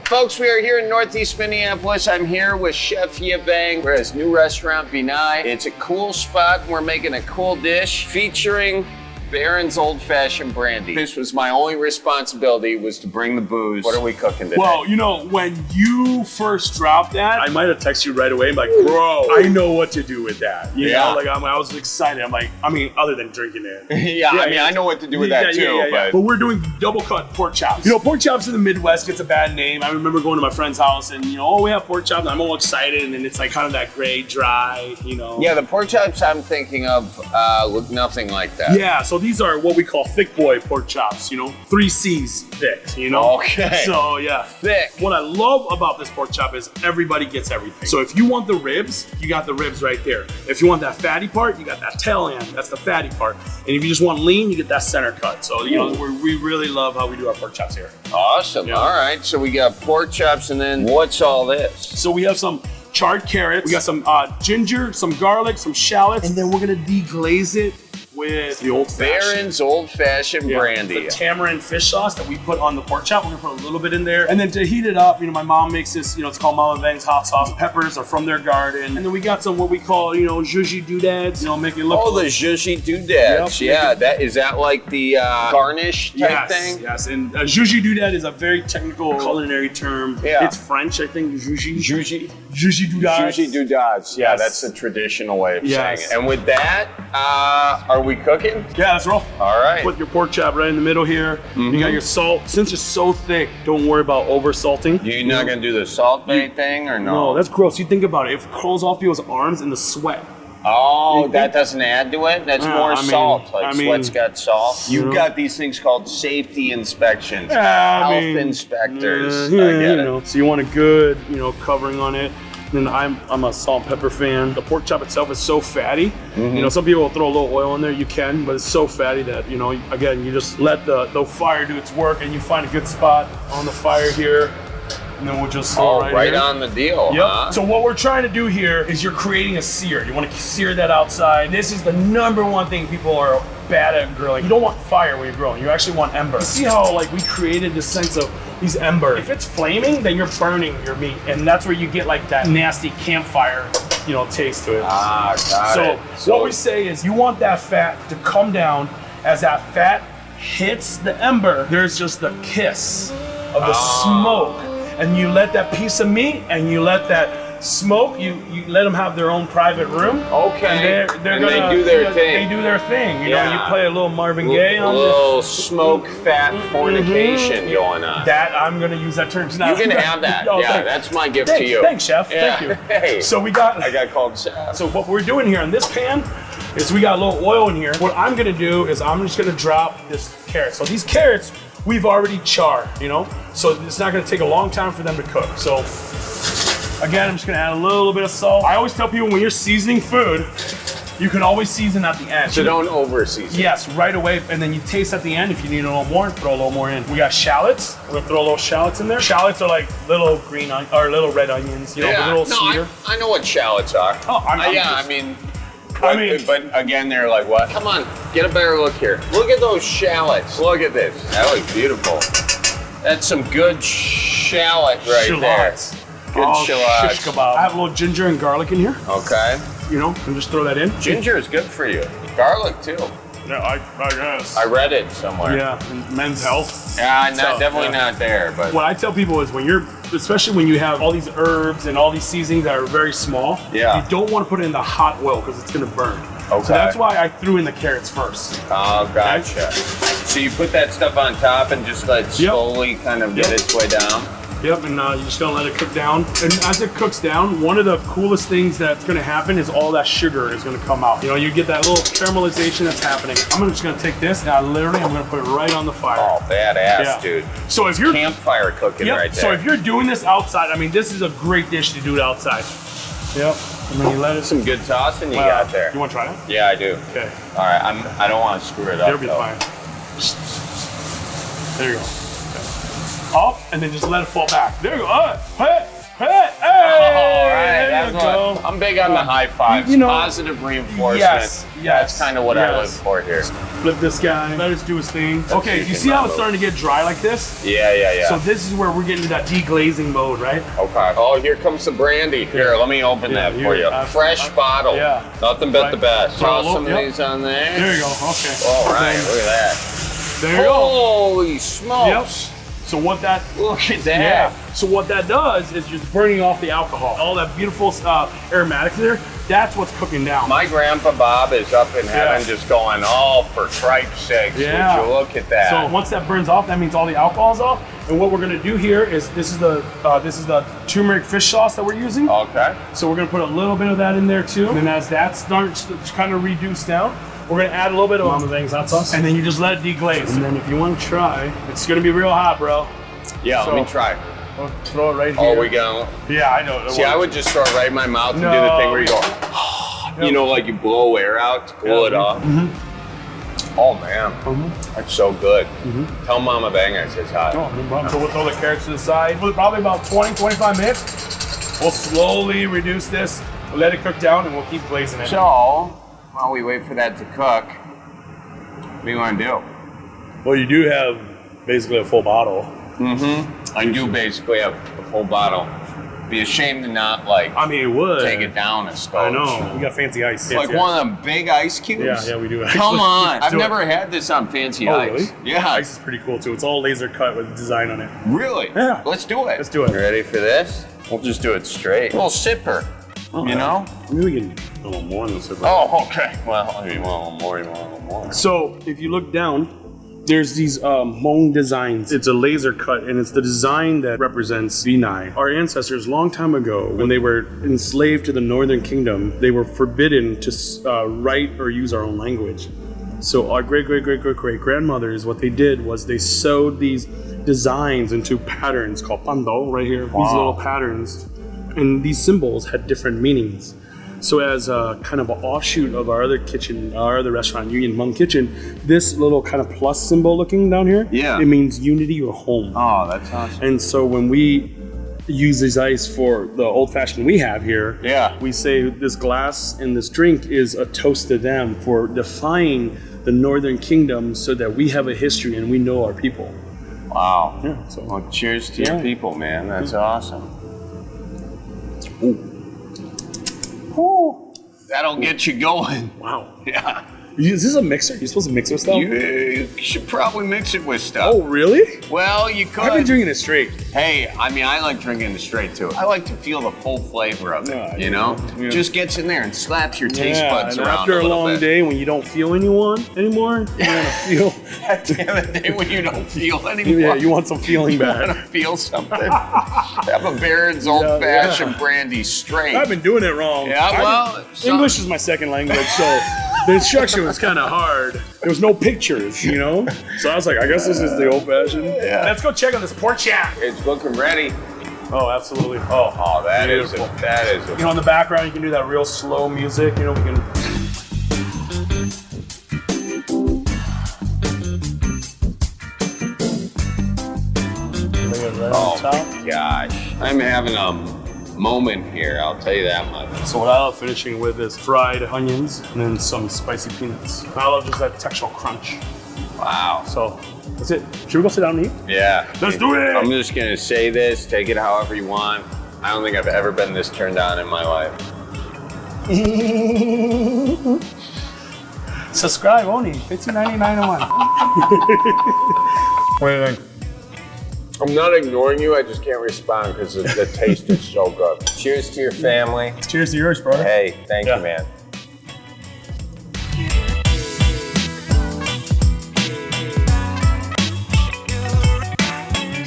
Folks, we are here in Northeast Minneapolis. I'm here with Chef Yevang. We're at his new restaurant, Vinay. It's a cool spot, and we're making a cool dish featuring Beren's Old Fashioned Brandy. This was my only responsibility, was to bring the booze. What are we cooking today? Well, you know, when you first dropped that, I might have texted you right away. I'm like, bro, I know what to do with that. You know, like I was excited. I'm like, I mean, other than drinking it. I know what to do with that too. But we're doing double cut pork chops. You know, pork chops in the Midwest gets a bad name. I remember going to my friend's house and, you know, oh, we have pork chops. I'm all excited. And then it's like kind of that gray, dry, you know. Yeah, the pork chops I'm thinking of look nothing like that. Yeah, so these are what we call thick boy pork chops, you know, 3 C's thick, you know? Okay. So yeah. Thick. What I love about this pork chop is everybody gets everything. So if you want the ribs, you got the ribs right there. If you want that fatty part, you got that tail end, that's the fatty part. And if you just want lean, you get that center cut. So, you know, we really love how we do our pork chops here. Awesome, all right. So we got pork chops, and then what's all this? So we have some charred carrots, we got some ginger, some garlic, some shallots, and then we're gonna deglaze it with the old Beren's Old Fashioned Brandy. The tamarind fish sauce that we put on the pork chop. We're gonna put a little bit in there. And then to heat it up, you know, my mom makes this, you know, it's called Mama Vang's hot sauce. Peppers are from their garden. And then we got some what we call, you know, zhuzhi doodads, you know, make it look. Oh, the zhuzhi doodads. Yep. Is that like the garnish type thing? Yes, and zhuzhi doodad is a very technical culinary term. Yeah. It's French, I think, zhuzhi. Zhuzhi doodads. Zhuzhi doodads. Yeah, that's the traditional way of saying it. And with that, are we cooking? Yeah, let's roll. All right. Put your pork chop right in the middle here. You got your salt. Since it's so thick, don't worry about over salting. You're not gonna do the salt bay thing or no? No, that's gross. You think about it. It crawls off people's arms in the sweat. Oh, that doesn't add to it? That's more salt. Like sweat's got salt. You've got these things called safety inspections, health inspectors. I get it. So you want a good, you know, covering on it. And I'm a salt and pepper fan. The pork chop itself is so fatty. You know, some people will throw a little oil in there. You can, but it's so fatty that, you know, again, you just let the fire do its work, and you find a good spot on the fire here. And then we'll just right on the deal. Yep. Huh? So what we're trying to do here is you're creating a sear. You want to sear that outside. This is the #1 thing people are bad at grilling. You don't want fire when you're grilling. You actually want ember. See how like we created this sense of these embers. If it's flaming, then you're burning your meat, and that's where you get like that nasty campfire, you know, taste to it. Got it. So what we say is you want that fat to come down. As that fat hits the ember, there's just the kiss of the smoke. And you let that piece of meat and you let that smoke, you let them have their own private room. Okay. And they do their thing. They do their thing. You know, you play a little Marvin Gaye on a little smoke fat fornication going on. That I'm gonna use that term. You can have that. That's my gift to you. Thanks, chef. Thank you. Hey. So I got called chef. So what we're doing here in this pan is we got a little oil in here. What I'm gonna do is I'm just gonna drop this carrot. So these carrots we've already charred, you know? So it's not gonna take a long time for them to cook. So again, I'm just gonna add a little bit of salt. I always tell people when you're seasoning food, you can always season at the end. So don't over season. Yes, right away, and then you taste at the end. If you need a little more, throw a little more in. We got shallots. We're gonna throw a little shallots in there. Shallots are like little green or little red onions, you know, a little sweeter. I know what shallots are. Oh, but again, they're like, what? Come on, get a better look here. Look at those shallots. Look at this. That looks beautiful. That's some good shallot right there. Good shallots. Shish kebab. I have a little ginger and garlic in here. Okay. You know, and just throw that in. Ginger is good for you. Garlic too. Yeah, I guess. I read it somewhere. Yeah, in Men's Health. Yeah, definitely not there. But what I tell people is especially when you have all these herbs and all these seasonings that are very small, you don't want to put it in the hot oil because it's going to burn. Okay. So that's why I threw in the carrots first. Oh, gotcha. Okay? So you put that stuff on top and just let it slowly kind of get its way down? Yep, and you're just gonna let it cook down. And as it cooks down, one of the coolest things that's gonna happen is all that sugar is gonna come out. You know, you get that little caramelization that's happening. I'm just gonna take this, and I'm gonna put it right on the fire. Oh, badass, dude. So if you're campfire cooking right there. So if you're doing this outside, I mean, this is a great dish to do it outside. Yep. And then you let it. Some good tossing you got there. You want to try it? Yeah, I do. Okay. All right. I don't want to screw it up. It'll be fine. There you go. Up, and then just let it fall back. There you go. Hey, all right, there you go. I'm big on the high fives, positive reinforcement. Yes. That's kind of what I live for here. Flip this guy, let us do his thing. Okay, you see how it's starting to get dry like this? Yeah. So this is where we're getting to that deglazing mode, right? Okay. Oh, here comes the brandy. Here, let me open that for you. Fresh bottle. Yeah. Nothing but the best. Throw Toss some of these on there. There you go, okay. All right, look at that. There you go. Holy smokes. Yep. So what that, look at that. Yeah. So what that does is just burning off the alcohol. All that beautiful aromatics there, that's what's cooking down. My grandpa Bob is up in heaven just going, oh, for tripe's sakes, would you look at that. So once that burns off, that means all the alcohol's off. And what we're gonna do here is, this is the turmeric fish sauce that we're using. Okay. So we're gonna put a little bit of that in there too. And then as that starts to kind of reduce down, we're gonna add a little bit of Mama Bang's hot sauce, and then you just let it deglaze. And then if you want to try, it's gonna be real hot, bro. Yeah, let me try. We'll throw it right here. Oh, we go. Yeah, I know. See, I would just throw it right in my mouth and do the thing where you go, you know, like you blow air out to cool it off. Oh man, that's so good. Tell Mama Bang I says hi. Oh, no problem. So we'll throw the carrots to the side. Probably about 20-25 minutes. We'll slowly reduce this. We'll let it cook down, and we'll keep glazing it. So, while we wait for that to cook, what do you want to do? Well, you do have basically a full bottle. I do basically have a full bottle. Be ashamed to not it would take it down a scotch. I know. We got fancy ice. Like one of them big ice cubes? Yeah, we do. Come on. I've never had this on fancy ice. Really? Yeah. Ice is pretty cool too. It's all laser cut with design on it. Really? Yeah. Let's do it. Let's do it. You ready for this? We'll just do it straight. A little sipper. You know? Maybe we can a little more than a sipper. Oh, okay. Well, you want a little more. So if you look down, there's these Hmong designs. It's a laser cut, and it's the design that represents Vinai. Our ancestors, long time ago, when they were enslaved to the Northern Kingdom, they were forbidden to write or use our own language. So our great-great-great-great-great-grandmothers, what they did was they sewed these designs into patterns called pando, right here. These little patterns. And these symbols had different meanings. So as a kind of an offshoot of our other kitchen, our other restaurant, Union Hmong Kitchen, this little kind of plus symbol looking down here, it means unity or home. Oh, that's awesome. And so when we use this ice for the old fashioned we have here, we say this glass and this drink is a toast to them for defying the Northern Kingdom so that we have a history and we know our people. Wow. Yeah. So well, cheers to your people, man. That's awesome. Ooh. That'll get you going. Wow. Yeah. Is this a mixer? You're supposed to mix with stuff? You should probably mix it with stuff. Oh, really? Well, you could. I've been drinking it straight. Hey, I mean, I like drinking it straight too. I like to feel the full flavor of it, you know? Yeah. Just gets in there and slaps your taste buds around after a little long bit. day when you don't feel anyone anymore, you want to feel. At the end of the day when you don't feel anymore. Yeah, you want some feeling you back. want to feel something. Have a Baron's old-fashioned brandy straight. I've been doing it wrong. Yeah, well. English is my second language, so the instruction was kind of hard. There was no pictures, you know? So I was like, I guess this is the old-fashioned. Yeah. Let's go check on this pork chop. It's looking ready. Oh, absolutely. Oh, that is beautiful. That is You know, in the background, you can do that real slow music. You know, we can. Oh my gosh. I'm having a moment here, I'll tell you that much. So what I love finishing with is fried onions and then some spicy peanuts. I love just that textural crunch. Wow. So that's it. Should we go sit down and eat? Yeah. Let's do it! I'm just gonna say this, take it however you want. I don't think I've ever been this turned on in my life. Subscribe only, $15.99 a month. What do you think? I'm not ignoring you, I just can't respond because the taste is so good. Cheers to your family. Cheers to yours, brother. Hey, thank you, man.